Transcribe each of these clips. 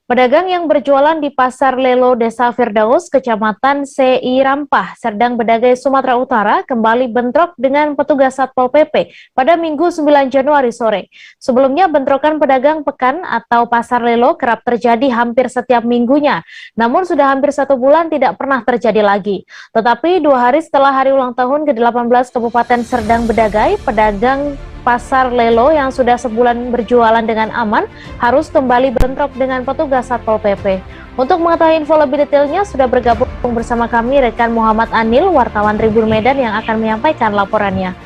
Pedagang yang berjualan di Pasar Lelo Desa Firdaus, Kecamatan Sei Rampah, Serdang Bedagai, Sumatera Utara, kembali bentrok dengan petugas Satpol PP pada Minggu 9 Januari sore. Sebelumnya, bentrokan pedagang pekan atau Pasar Lelo kerap terjadi hampir setiap minggunya. Namun sudah hampir 1 bulan tidak pernah terjadi lagi. Tetapi 2 hari setelah hari ulang tahun ke-18 Kabupaten Serdang Bedagai, pedagang Pasar Lelo yang sudah sebulan berjualan dengan aman harus kembali bentrok dengan petugas Satpol PP. Untuk mengetahui info lebih detailnya sudah bergabung bersama kami rekan Muhammad Anil, wartawan Tribun Medan yang akan menyampaikan laporannya.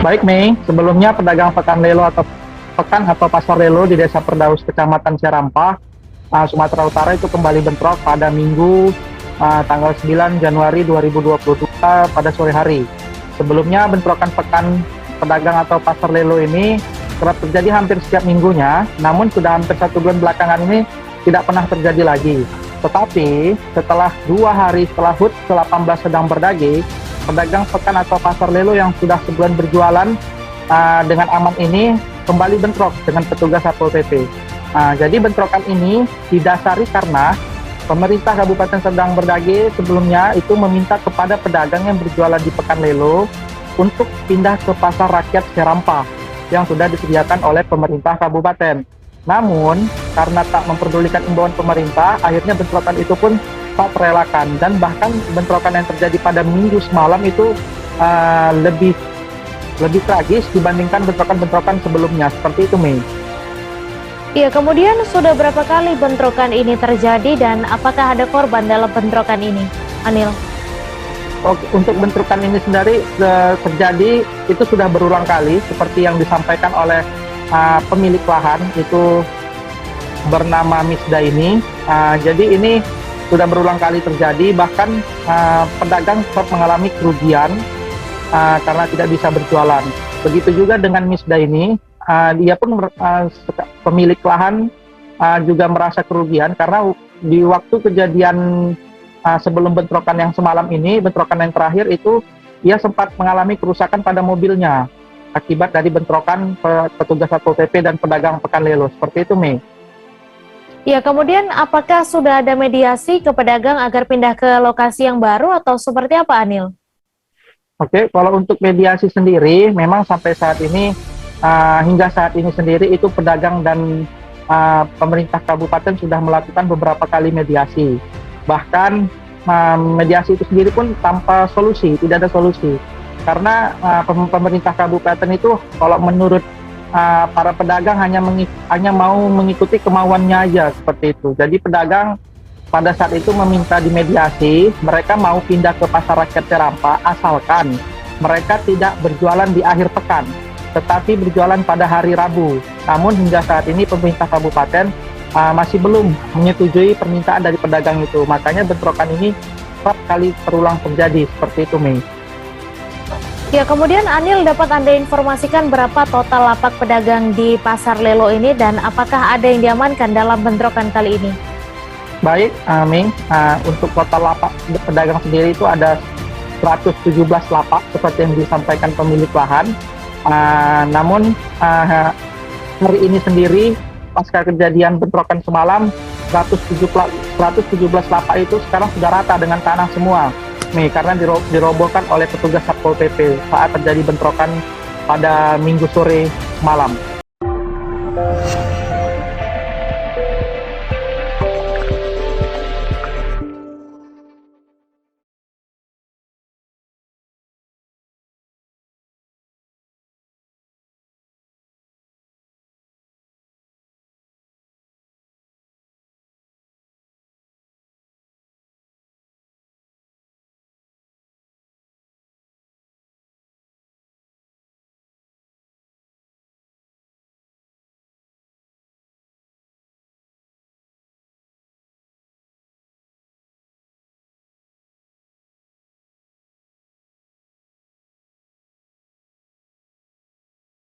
Baik Mei, sebelumnya pedagang pekan atau Pasar Lelo di Desa Firdaus, Kecamatan Serampah, Sumatera Utara itu kembali bentrok pada Minggu tanggal 9 Januari 2022 pada sore hari. Sebelumnya bentrokan pekan pedagang atau Pasar Lelo ini kerap terjadi hampir setiap minggunya, namun sudah hampir 1 bulan belakangan ini tidak pernah terjadi lagi. Tetapi setelah 2 hari setelah HUT ke-18 sedang berdagi, pedagang pekan atau Pasar Lelo yang sudah sebulan berjualan dengan aman ini kembali bentrok dengan petugas Satpol PP. Jadi bentrokan ini didasari karena pemerintah Kabupaten Serdang Bedagai sebelumnya itu meminta kepada pedagang yang berjualan di Pekan Lelo untuk pindah ke pasar rakyat Serampah yang sudah disediakan oleh pemerintah kabupaten. Namun, karena tak memperdulikan imbauan pemerintah, akhirnya bentrokan itu pun tak terelakkan. Dan bahkan bentrokan yang terjadi pada Minggu semalam itu lebih tragis dibandingkan bentrokan-bentrokan sebelumnya. Seperti itu, Mei. Ya, kemudian sudah berapa kali bentrokan ini terjadi dan apakah ada korban dalam bentrokan ini, Anil? Untuk bentrokan ini sendiri terjadi itu sudah berulang kali seperti yang disampaikan oleh pemilik lahan itu bernama Misda ini. Jadi ini sudah berulang kali terjadi, bahkan pedagang sempat mengalami kerugian karena tidak bisa berjualan. Begitu juga dengan Misda ini, dia pun pemilik lahan juga merasa kerugian karena di waktu kejadian sebelum bentrokan yang semalam ini, bentrokan yang terakhir itu ia sempat mengalami kerusakan pada mobilnya akibat dari bentrokan petugas Satpol PP dan pedagang Pekan Lelo. Seperti itu, Mei. Ya, kemudian apakah sudah ada mediasi ke pedagang agar pindah ke lokasi yang baru atau seperti apa, Anil? Oke, kalau untuk mediasi sendiri, memang sampai saat ini, hingga saat ini sendiri itu pedagang dan pemerintah kabupaten sudah melakukan beberapa kali mediasi. Bahkan mediasi itu sendiri pun tanpa solusi, tidak ada solusi. Karena pemerintah kabupaten itu kalau menurut para pedagang hanya mau mengikuti kemauannya aja, seperti itu. Jadi pedagang pada saat itu meminta dimediasi, mereka mau pindah ke pasar rakyat Serampah asalkan mereka tidak berjualan di akhir pekan, tetapi berjualan pada hari Rabu. Namun hingga saat ini pemerintah kabupaten masih belum menyetujui permintaan dari pedagang itu. Makanya bentrokan ini kerap kali terulang terjadi, seperti itu, Mei. Ya, kemudian Anil, dapat Anda informasikan berapa total lapak pedagang di Pasar Lelo ini dan apakah ada yang diamankan dalam bentrokan kali ini? Baik, Mei, untuk total lapak pedagang sendiri itu ada 117 lapak seperti yang disampaikan pemilik lahan. Namun hari ini sendiri pasca kejadian bentrokan semalam, 117 lapak itu sekarang sudah rata dengan tanah semua, Mei, karena dirobohkan oleh petugas Satpol PP saat terjadi bentrokan pada Minggu sore malam.